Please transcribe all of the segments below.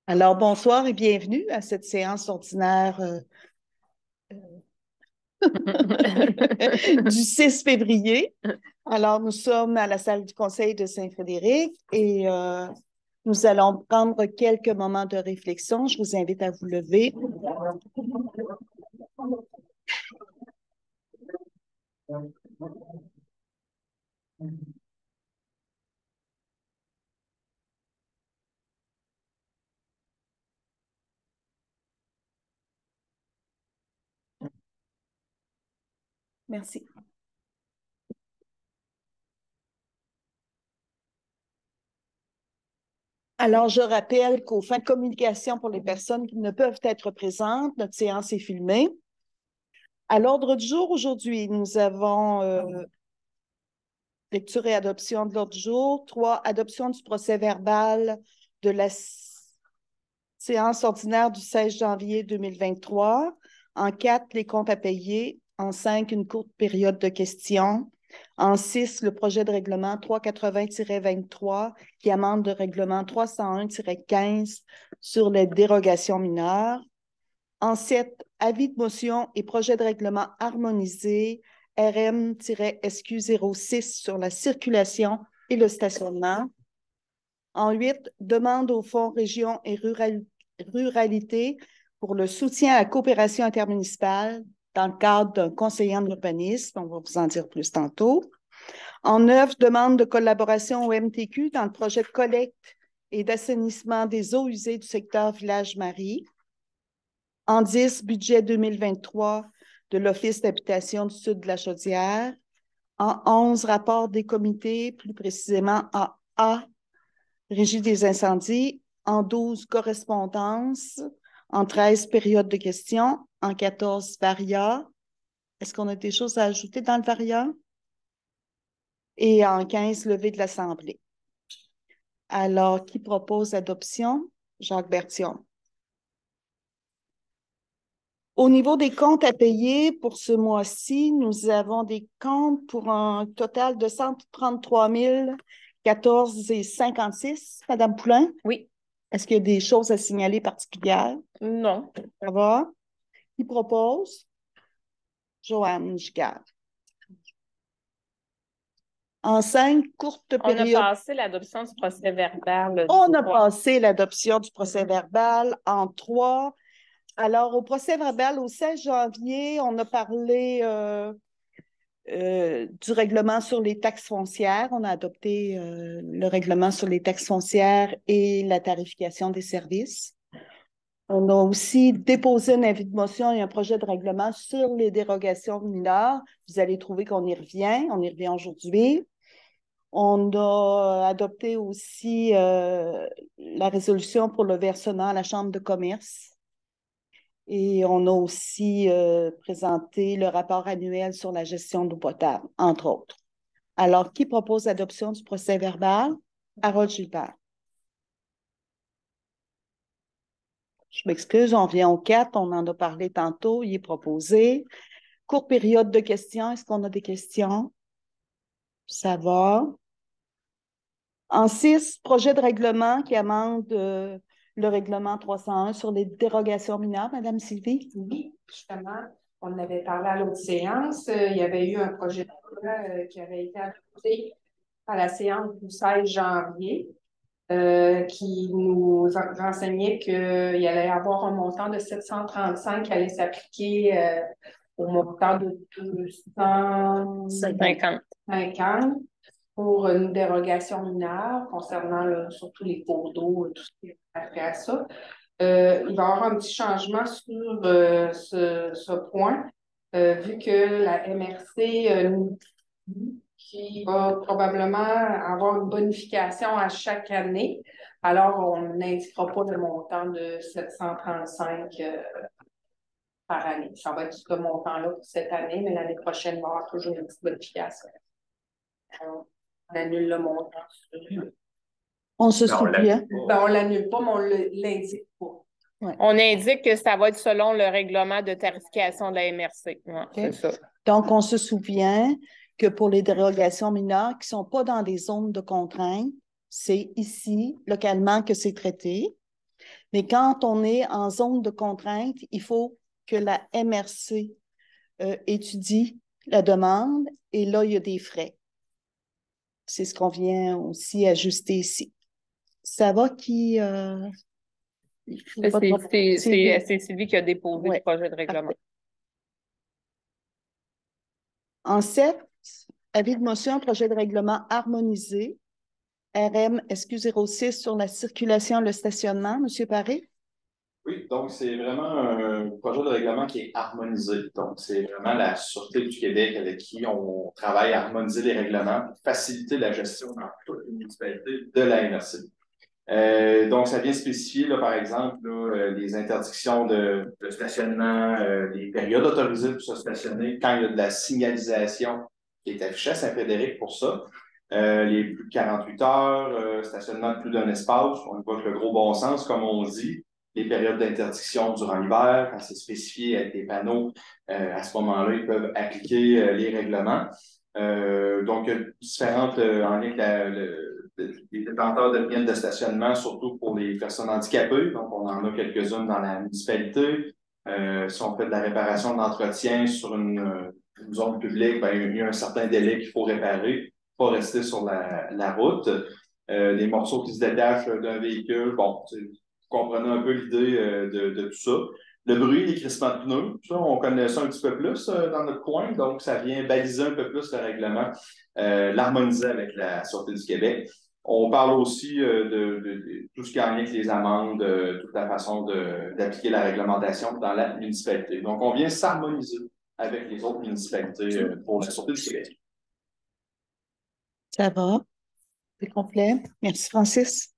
Alors, bonsoir et bienvenue à cette séance ordinaire du 6 février. Alors, nous sommes à la salle du Conseil de Saint-Frédéric et nous allons prendre quelques moments de réflexion. Je vous invite à vous lever. Merci. Alors, je rappelle qu'aux fins de communication pour les personnes qui ne peuvent être présentes, notre séance est filmée. À l'ordre du jour aujourd'hui, nous avons lecture et adoption de l'ordre du jour. 3, adoption du procès-verbal de la séance ordinaire du 16 janvier 2023. En 4, les comptes à payer. En 5, une courte période de questions. En 6, le projet de règlement 380-23 qui amende le règlement 301-15 sur les dérogations mineures. En 7, avis de motion et projet de règlement harmonisé RM-SQ06 sur la circulation et le stationnement. En 8, demande au Fonds Région et Ruralité pour le soutien à la coopération intermunicipale dans le cadre d'un conseiller en urbanisme. On va vous en dire plus tantôt. En 9, demande de collaboration au MTQ dans le projet de collecte et d'assainissement des eaux usées du secteur Village-Marie. En 10, budget 2023 de l'Office d'habitation du Sud de la Chaudière. En 11, rapport des comités, plus précisément en A, Régie des incendies. En 12, correspondance. En 13, période de questions. En 14, varia. Est-ce qu'on a des choses à ajouter dans le varia? Et en 15, levée de l'Assemblée. Alors, qui propose l'adoption? Jacques Berthiaume. Au niveau des comptes à payer pour ce mois-ci, nous avons des comptes pour un total de 133 014,56. Madame Poulain? Oui. Est-ce qu'il y a des choses à signaler particulières? Non. Ça va? Qui propose? Joanne Gicard. En 5, courte On a période. passé l'adoption du procès-verbal. On a passé l'adoption du procès-verbal en 3. Alors, au procès-verbal, au 16 janvier, on a parlé du règlement sur les taxes foncières. On a adopté le règlement sur les taxes foncières et la tarification des services. On a aussi déposé un avis de motion et un projet de règlement sur les dérogations mineures. Vous allez trouver qu'on y revient. On y revient aujourd'hui. On a adopté aussi la résolution pour le versement à la Chambre de commerce. Et on a aussi présenté le rapport annuel sur la gestion d'eau potable, entre autres. Alors, qui propose l'adoption du procès-verbal? Harold Gilbert. Je m'excuse, on revient au 4, on en a parlé tantôt, il est proposé. Courte période de questions, est-ce qu'on a des questions? Ça va. En 6, projet de règlement qui amende le règlement 301 sur les dérogations mineures, Madame Sylvie? Oui, justement, on avait parlé à l'autre séance. Il y avait eu un projet de loi qui avait été adopté à la séance du 16 janvier qui nous renseignait qu'il allait y avoir un montant de 735 qui allait s'appliquer au montant de 250 pour une dérogation mineure concernant surtout les cours d'eau et tout ce qui est après à ça. Il va y avoir un petit changement sur ce point, vu que la MRC qui va probablement avoir une bonification à chaque année. Alors, on n'indiquera pas le montant de 735 par année. Ça va être ce montant-là pour cette année, mais l'année prochaine, il va y avoir toujours une petite bonification. Alors, on annule le montant. On se souvient. Ben, on ne l'annule pas, mais on ne l'indique pas. Ouais. On indique que ça va être selon le règlement de tarification de la MRC. Ouais, okay. C'est ça. Donc, on se souvient que pour les dérogations mineures qui ne sont pas dans des zones de contrainte, c'est ici, localement, que c'est traité. Mais quand on est en zone de contrainte, il faut que la MRC étudie la demande et là, il y a des frais. C'est ce qu'on vient aussi ajuster ici. Ça va qui... C'est Sylvie qui a déposé le projet de règlement. Parfait. En 7, avis de motion, projet de règlement harmonisé. RM SQ06 sur la circulation et le stationnement. Monsieur Paré? Oui, donc c'est vraiment un projet de règlement qui est harmonisé. Donc, c'est vraiment la Sûreté du Québec avec qui on travaille à harmoniser les règlements pour faciliter la gestion dans toutes les municipalités de la MRC. Donc, ça vient spécifier, là, par exemple, là, les interdictions de stationnement, les périodes autorisées pour se stationner quand il y a de la signalisation qui est affichée à Saint-Frédéric pour ça. Les plus de 48 heures, stationnement de plus d'un espace, on évoque le gros bon sens, comme on dit. Les périodes d'interdiction durant l'hiver, quand c'est spécifié avec des panneaux, à ce moment-là, ils peuvent appliquer les règlements. Donc, il y a différentes en lien avec les détenteurs de biens de stationnement, surtout pour les personnes handicapées. Donc, on en a quelques-unes dans la municipalité. Si on fait de la réparation d'entretien sur une zone publique, ben, il y a un certain délai qu'il faut réparer, pas rester sur la route. Des morceaux qui se détachent d'un véhicule. Bon, vous comprenez un peu l'idée de tout ça. Le bruit, les crissements de pneus, ça, on connaît ça un petit peu plus dans notre coin, donc ça vient baliser un peu plus le règlement, l'harmoniser avec la Sûreté du Québec. On parle aussi de tout ce qui est en lien avec les amendes, toute la façon d'appliquer la réglementation dans la municipalité. Donc, on vient s'harmoniser avec les autres municipalités pour la Sûreté du Québec. Ça va. C'est complet. Merci, Francis.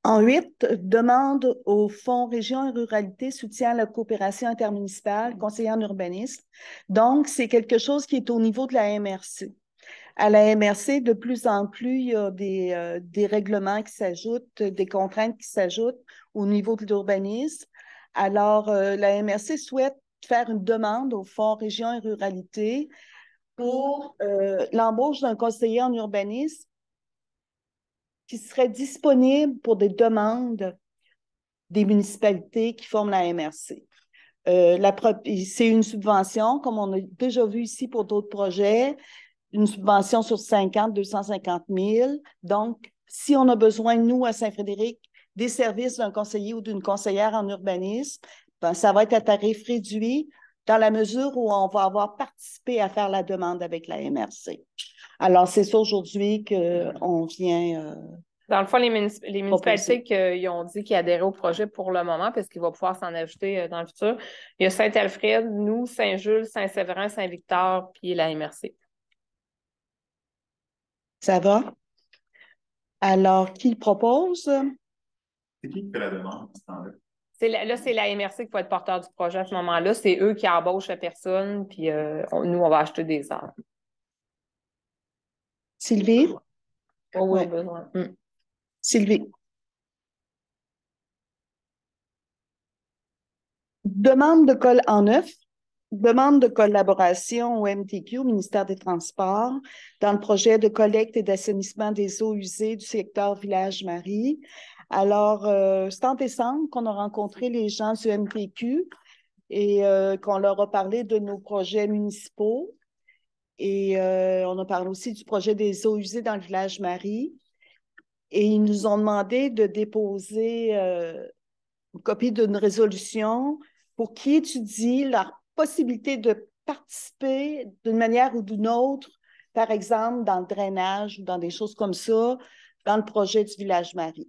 En 8, demande au Fonds Région et Ruralité soutien à la coopération intermunicipale, conseiller en urbanisme. Donc, c'est quelque chose qui est au niveau de la MRC. À la MRC, de plus en plus, il y a des règlements qui s'ajoutent, des contraintes qui s'ajoutent au niveau de l'urbanisme. Alors, la MRC souhaite faire une demande au Fonds Région et Ruralité pour l'embauche d'un conseiller en urbanisme qui serait disponible pour des demandes des municipalités qui forment la MRC. C'est une subvention, comme on a déjà vu ici pour d'autres projets, une subvention sur 250 000. Donc, si on a besoin, nous, à Saint-Frédéric, des services d'un conseiller ou d'une conseillère en urbanisme, ben, ça va être à tarif réduit dans la mesure où on va avoir participé à faire la demande avec la MRC. Alors, c'est ça aujourd'hui qu'on vient... Dans le fond, les municipalités qui ont dit qu'ils adhéraient au projet pour le moment, parce qu'il va pouvoir s'en ajouter dans le futur, il y a Saint-Alfred, nous, Saint-Jules, Saint-Séverin, Saint-Victor, puis la MRC. Ça va? Alors, qui le propose? C'est qui fait la demande à ce temps-là? Là, c'est la MRC qui va être porteur du projet à ce moment-là. C'est eux qui embauchent la personne, puis nous, on va acheter des heures. Sylvie? Oh, oui, ouais. Besoin. Sylvie. Demande de collaboration au MTQ, au ministère des Transports, dans le projet de collecte et d'assainissement des eaux usées du secteur Village-Marie. Alors, c'est en décembre qu'on a rencontré les gens du MTQ et qu'on leur a parlé de nos projets municipaux. Et on a parlé aussi du projet des eaux usées dans le Village-Marie. Et ils nous ont demandé de déposer une copie d'une résolution pour qu'ils étudient leur possibilité de participer d'une manière ou d'une autre, par exemple dans le drainage ou dans des choses comme ça, dans le projet du Village-Marie.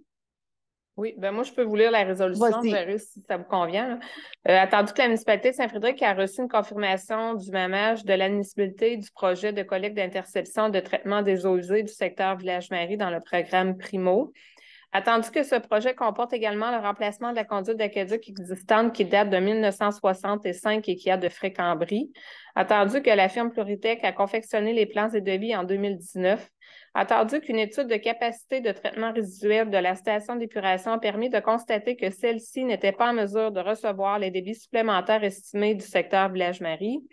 Oui, ben moi, je peux vous lire la résolution, je verrai si ça vous convient. Attendu que la municipalité de Saint-Frédéric a reçu une confirmation du MAMAGE de l'admissibilité du projet de collecte d'interception de traitement des eaux usées du secteur Village-Marie dans le programme Primo. Attendu que ce projet comporte également le remplacement de la conduite d'aqueduc existante qui date de 1965 et qui a de fréquembris. Attendu que la firme Pluritech a confectionné les plans et devis en 2019. Attendu qu'une étude de capacité de traitement résiduel de la station d'épuration a permis de constater que celle-ci n'était pas en mesure de recevoir les débits supplémentaires estimés du secteur Village-Marie.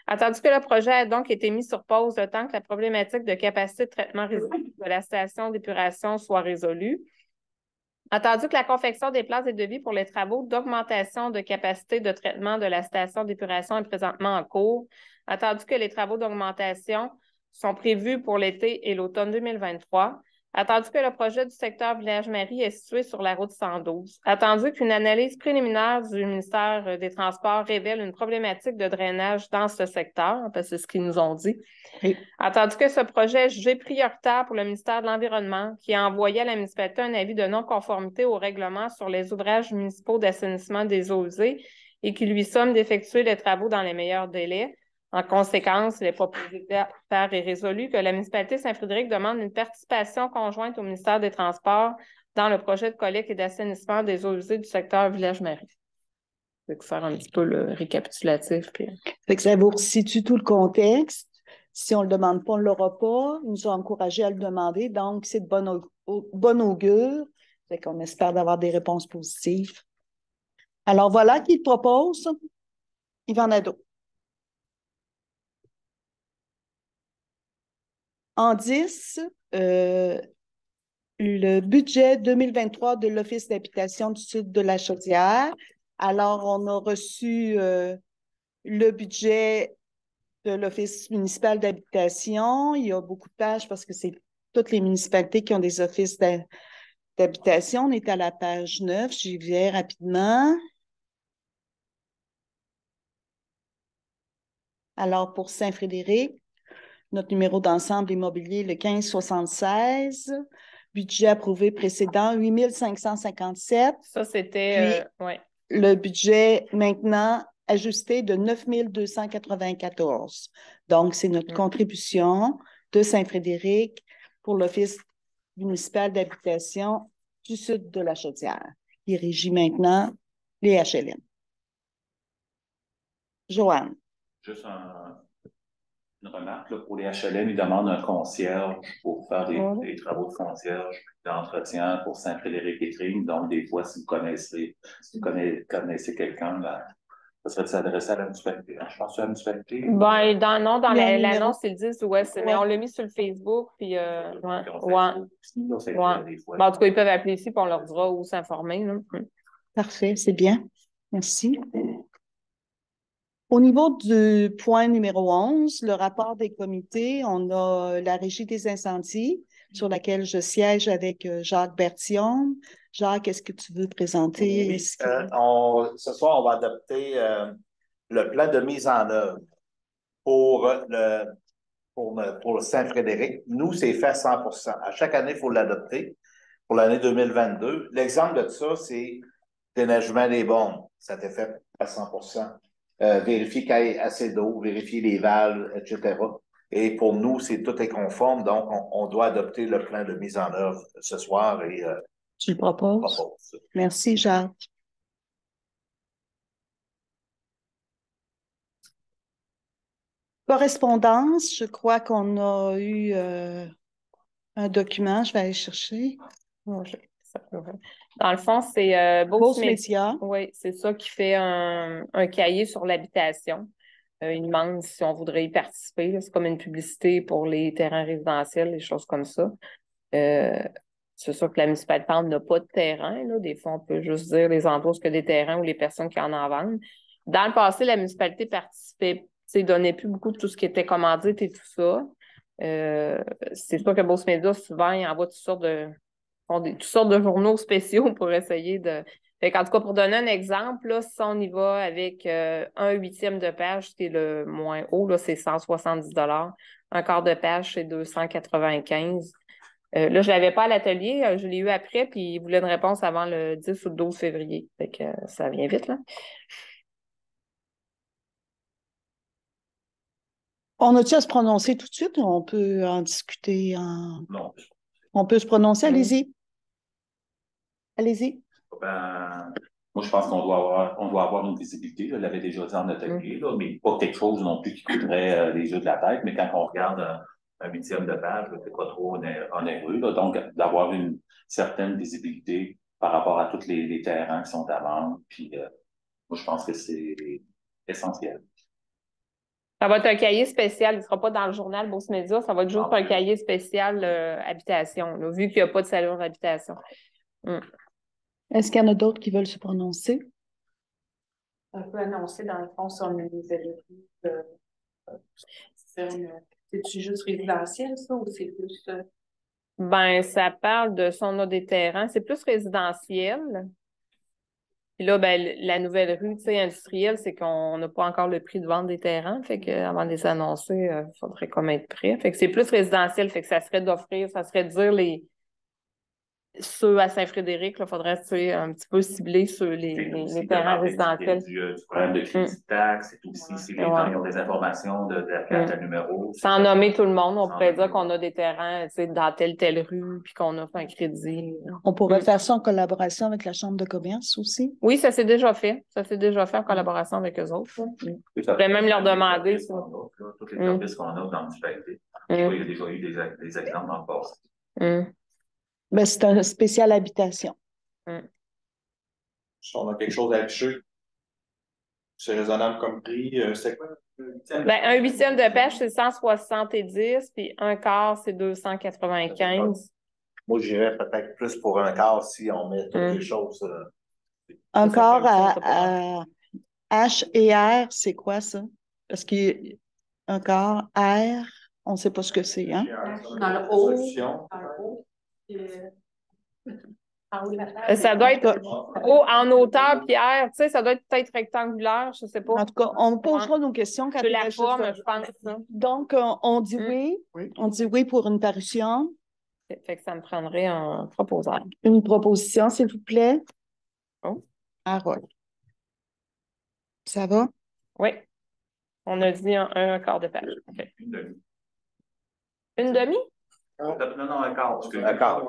Attendu que le projet a donc été mis sur pause le temps que la problématique de capacité de traitement résiduel de la station d'épuration soit résolue. Attendu que la confection des plans et devis pour les travaux d'augmentation de capacité de traitement de la station d'épuration est présentement en cours. Attendu que les travaux d'augmentation sont prévus pour l'été et l'automne 2023. Attendu que le projet du secteur Village-Marie est situé sur la route 112. Attendu qu'une analyse préliminaire du ministère des Transports révèle une problématique de drainage dans ce secteur, parce que c'est ce qu'ils nous ont dit. Oui. Attendu que ce projet est jugé prioritaire pour le ministère de l'Environnement, qui a envoyé à la municipalité un avis de non-conformité au règlement sur les ouvrages municipaux d'assainissement des eaux usées et qui lui somme d'effectuer les travaux dans les meilleurs délais. En conséquence, les propriétaires est résolu que la municipalité Saint-Frédéric demande une participation conjointe au ministère des Transports dans le projet de collecte et d'assainissement des eaux usées du secteur Village-Marie. Je vais faire un petit peu le récapitulatif. Puis... Fait que ça vous resitue tout le contexte. Si on ne le demande pas, on ne l'aura pas. Ils nous ont encouragés à le demander, donc c'est de bon augure. Fait qu'on espère d'avoir des réponses positives. Alors voilà qui le propose. Yvan Nadeau. En 10, le budget 2023 de l'Office d'habitation du Sud de la Chaudière. Alors, on a reçu le budget de l'Office municipal d'habitation. Il y a beaucoup de pages parce que c'est toutes les municipalités qui ont des offices d'habitation. On est à la page 9. J'y vais rapidement. Alors, pour Saint-Frédéric, notre numéro d'ensemble immobilier, le 1576. Budget approuvé précédent, 8 557. Ça, c'était... ouais. Le budget maintenant ajusté de 9 294. Donc, c'est notre contribution de Saint-Frédéric pour l'Office municipal d'habitation du Sud de la Chaudière. Il régit maintenant les HLM. Joanne. Juste une remarque, là, pour les HLM, ils demandent un concierge pour faire des travaux de concierge, d'entretien pour Saint-Frédéric-Étrine. Donc, des fois, si vous connaissez quelqu'un, ben, ça serait de s'adresser à la municipalité. Je pense à la municipalité. Ben, dans l'annonce, ils disent, mais on l'a mis sur le Facebook, puis, en tout cas, ils peuvent appeler ici, puis on leur dira où s'informer. Parfait, c'est bien. Merci. Au niveau du point numéro 11, le rapport des comités, on a la Régie des incendies sur laquelle je siège avec Jacques Bertillon. Jacques, est-ce que tu veux présenter? Oui, ce soir, on va adopter le plan de mise en œuvre pour Saint-Frédéric. Nous, c'est fait à 100%. À chaque année, il faut l'adopter pour l'année 2022. L'exemple de ça, c'est déneigement des bombes. Ça a été fait à 100%. Vérifier qu'il y ait assez d'eau, vérifier les valves, etc. Et pour nous, tout est conforme, donc on doit adopter le plan de mise en œuvre ce soir. Et tu le proposes? Merci, Jacques. Correspondance, je crois qu'on a eu un document, je vais aller chercher. Dans le fond, c'est Beauce Média. Oui, c'est ça qui fait un cahier sur l'habitation. Il demande si on voudrait y participer. C'est comme une publicité pour les terrains résidentiels, des choses comme ça. C'est sûr que la municipalité n'a pas de terrain. Là. Des fois, on peut juste dire les endroits où il y a des terrains ou les personnes qui en vendent. Dans le passé, la municipalité participait, donnait plus beaucoup de tout ce qui était commandite et tout ça. C'est sûr que Beauce Média, souvent, il envoie toutes sortes de journaux spéciaux pour essayer de... En tout cas, pour donner un exemple, là, si on y va avec 1/8 de page, qui est le moins haut, là, c'est 170 $. Un quart de page, c'est 295 $. Là, je ne l'avais pas à l'atelier, je l'ai eu après, puis il voulait une réponse avant le 10 ou le 12 février. Fait que ça vient vite, là. On a-tu à se prononcer tout de suite ou on peut en discuter Non. On peut se prononcer, allez-y. Allez-y. Ben, moi, je pense qu'on doit avoir une visibilité. Je l'avais déjà dit en atelier, là, mais pas quelque chose non plus qui coûterait les yeux de la tête. Mais quand on regarde un 8e de page, c'est pas trop onéreux. Là, donc, d'avoir une certaine visibilité par rapport à tous les terrains qui sont à vendre. Puis, moi, je pense que c'est essentiel. Ça va être un cahier spécial. Il ne sera pas dans le journal Beauce Média. Ça va être juste un cahier spécial habitation, là, vu qu'il n'y a pas de salon d'habitation. Est-ce qu'il y en a d'autres qui veulent se prononcer? On peut annoncer, dans le fond, si on a des élèves. C'est-tu juste résidentiel, ça, ou c'est plus. Ben, ça parle de si on a des terrains. C'est plus résidentiel. Puis là, ben, la nouvelle rue, tu sais, industrielle, c'est qu'on n'a pas encore le prix de vente des terrains. Fait qu'avant de les annoncer, il faudrait comme être prêt. Fait que c'est plus résidentiel. Fait que ça serait d'offrir, ça serait de dire ceux à Saint-Frédéric, il faudrait un petit peu cibler sur les terrains résidentiels. Du problème de crédit de taxe, c'est aussi si les gens ont des informations de la carte à numéro. Sans nommer tout le monde, on pourrait dire qu'on a des terrains dans telle rue, puis qu'on offre un crédit. On pourrait faire ça en collaboration avec la Chambre de commerce aussi? Oui, ça s'est déjà fait. Ça s'est déjà fait en collaboration avec eux autres. On pourrait même leur demander. Tous les services qu'on a dans le municipalité. Il y a déjà eu des exemples dans le passé. Ben, c'est un spécial habitation. Si on a quelque chose à afficher, c'est raisonnable comme prix. C'est quoi? Ben, un huitième de pêche, c'est 170, puis un quart, c'est 295. Moi, j'irais peut-être plus pour un quart si on met toutes les choses. Un quart à H et R, c'est quoi ça? Parce qu'un quart R, on ne sait pas ce que c'est, hein? Dans le haut. Ça doit être haut en hauteur, Pierre. Tu sais, ça doit être peut-être rectangulaire, je ne sais pas. En tout cas, on posera nos questions quand c'est la forme, je pense. Ça. Donc, on dit oui. On dit oui pour une parution. Fait que ça me prendrait un proposeur. Une proposition, s'il vous plaît. Oh. Harold. Ça va? Oui. On a dit un quart de page. Okay. Une demi? Non, un quart. Un quart.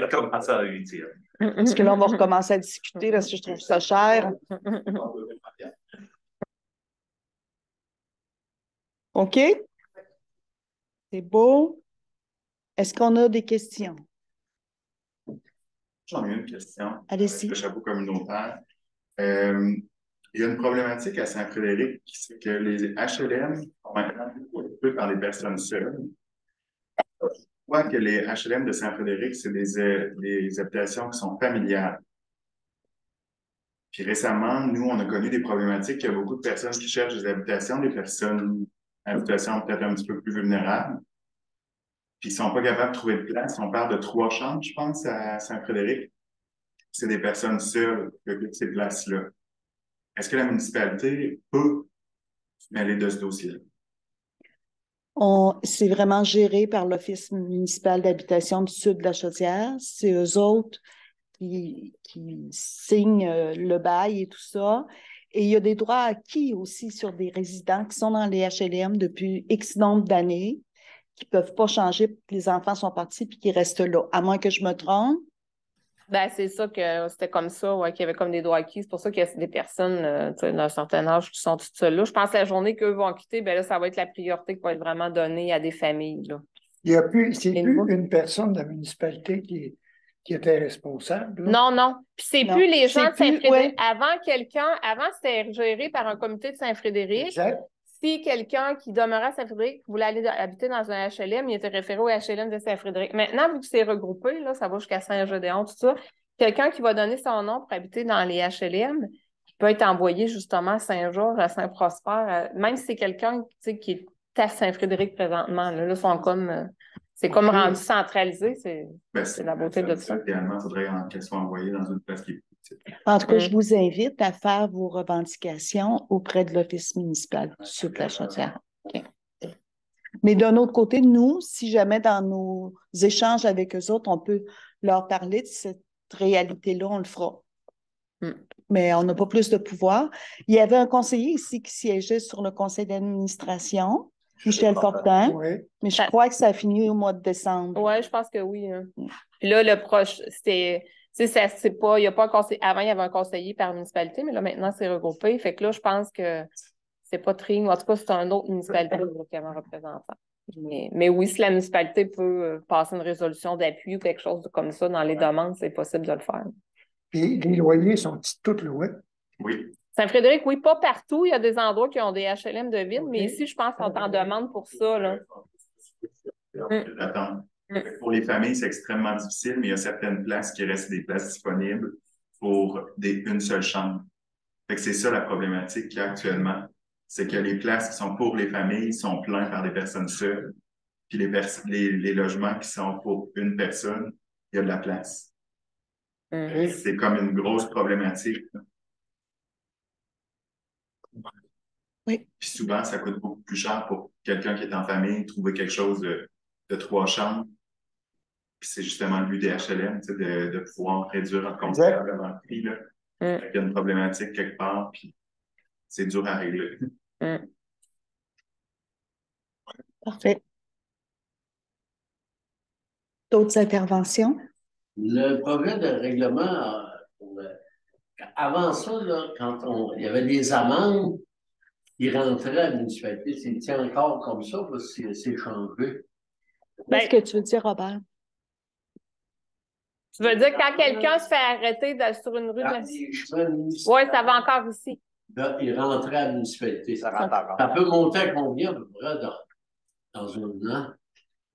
Comment ça utile? Parce que là, on va recommencer à discuter parce que je trouve ça cher. OK? C'est beau. Est-ce qu'on a des questions? J'en ai une question. Allez-y. Le chapeau communautaire. Il y a une problématique à Saint-Frédéric, c'est que les HLM sont maintenant occupés par les personnes seules. Je crois que les HLM de Saint-Frédéric, c'est des habitations qui sont familiales. Puis récemment, nous, on a connu des problématiques. Il y a beaucoup de personnes qui cherchent des habitations, des personnes habitations peut-être un petit peu plus vulnérables. Puis ils ne sont pas capables de trouver de place. On parle de 3 chambres, je pense, à Saint-Frédéric. C'est des personnes seules qui occupent ces places-là. Est-ce que la municipalité peut se mêler de ce dossier-là? C'est vraiment géré par l'Office municipal d'habitation du Sud de la Chaudière. C'est eux autres qui signent le bail et tout ça. Et il y a des droits acquis aussi sur des résidents qui sont dans les HLM depuis X nombre d'années, qui ne peuvent pas changer, que les enfants sont partis puis qui restent là, à moins que je me trompe. Ben, c'est ça que c'était comme ça, ouais, qu'il y avait comme des droits acquis. C'est pour ça qu'il y a des personnes d'un certain âge qui sont toutes seules là. Je pense que la journée qu'eux vont quitter, ben là, ça va être la priorité qui va être vraiment donnée à des familles. Là. C'est plus une personne de la municipalité qui était responsable. Là. Non. Puis c'est plus les gens de Saint-Frédéric. Ouais. Avant, c'était géré par un comité de Saint-Frédéric. Exact. Si quelqu'un qui demeurait à Saint-Frédéric voulait aller habiter dans un HLM, il était référé au HLM de Saint-Frédéric. Maintenant, vu que c'est regroupé, là, ça va jusqu'à Saint-Gédéon, tout ça, quelqu'un qui va donner son nom pour habiter dans les HLM, il peut être envoyé justement à Saint-Georges, à Saint-Prosper, même si c'est quelqu'un qui est à Saint-Frédéric présentement. Là, sont comme, c'est comme rendu centralisé. C'est la beauté de ça. Idéalement, il faudrait qu'elle soit envoyée dans une place qui est En tout cas, je vous invite à faire vos revendications auprès de l'Office municipal du Sud de la Chaudière. Okay. Mais d'un autre côté, nous, si jamais dans nos échanges avec eux autres, on peut leur parler de cette réalité-là, on le fera. Mais on n'a pas plus de pouvoir. Il y avait un conseiller ici qui siégeait sur le conseil d'administration, Michel Fortin, mais je crois que ça a fini au mois de décembre. Oui, je pense que oui. Hein. Puis là, le proche, c'était... Tu sais, c'est pas, il y a pas un conseiller. Avant, il y avait un conseiller par municipalité, mais là, maintenant, c'est regroupé. Fait que là, je pense que c'est pas Tring. En tout cas, c'est un autre municipalité qui avait un représentant. Mais oui, si la municipalité peut passer une résolution d'appui ou quelque chose comme ça dans les demandes, c'est possible de le faire. Puis les loyers sont tous loués? Oui. Saint-Frédéric, oui, pas partout. Il y a des endroits qui ont des HLM de ville, mais ici, je pense qu'on est en demande pour ça. Là. Pour les familles, c'est extrêmement difficile, mais il y a certaines places qui restent des places disponibles pour une seule chambre. Fait que c'est ça la problématique qu'il y a actuellement. C'est que les places qui sont pour les familles sont pleines par des personnes seules. Puis les logements qui sont pour une personne, il y a de la place. C'est comme une grosse problématique. Oui. Puis souvent, ça coûte beaucoup plus cher pour quelqu'un qui est en famille, trouver quelque chose de 3 chambres. Puis c'est justement le but des HLM, de pouvoir réduire considérablement le prix. Là. Il y a une problématique quelque part, puis c'est dur à régler. Parfait. D'autres interventions? Le projet de règlement, avant ça, là, il y avait des amendes qui rentraient à la municipalité, c'est encore comme ça parce que c'est changé. Qu'est-ce que tu veux dire, Robert? Tu veux dire quand quelqu'un se fait arrêter sur une rue de... Oui, ça va encore ici. Là, il rentrait à la municipalité. Ça rentre encore. Ça peut monter à combien, à peu près, dans un an?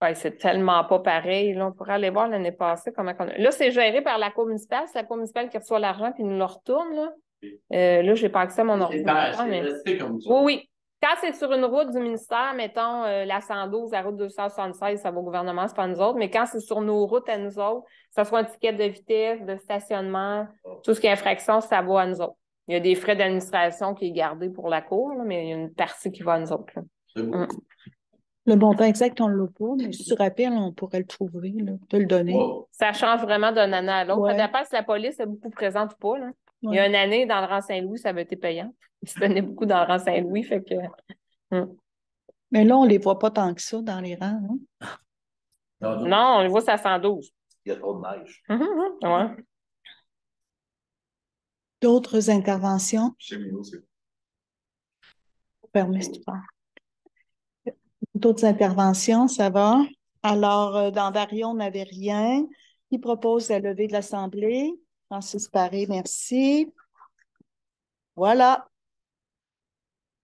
Oui, c'est tellement pas pareil. Là, on pourrait aller voir l'année passée comment on a... Là, c'est géré par la cour municipale. C'est la cour municipale qui reçoit l'argent puis nous le retourne. Là, là je n'ai pas accès à mon ordinateur. Mais... resté comme ça. Oui, oui. Quand c'est sur une route du ministère, mettons la 112, la route 276, ça va au gouvernement, c'est pas nous autres. Mais quand c'est sur nos routes à nous autres, que ce soit un ticket de vitesse, de stationnement, tout ce qui est infraction, ça va à nous autres. Il y a des frais d'administration qui est gardé pour la cour, là, mais il y a une partie qui va à nous autres. Le montant exact, on ne l'a pas, mais si tu rappelles, on pourrait le trouver, là, te le donner. Wow. Ça change vraiment d'une année à l'autre. Ouais. Ça dépend si la police est beaucoup présente ou pas. Là. Ouais. Il y a une année, dans le rang Saint-Louis, ça avait été payant. Il se donnait beaucoup dans le rang Saint-Louis, fait que... Mais là, on ne les voit pas tant que ça dans les rangs. Hein? Non, on le voit, c'est à 112. Il y a trop de neige. Ouais. D'autres interventions? Chez Méo, c'est D'autres interventions, ça va? Alors, dans Varion, on n'avait rien. Qui propose la levée de l'Assemblée? Francis Paré, merci. Voilà.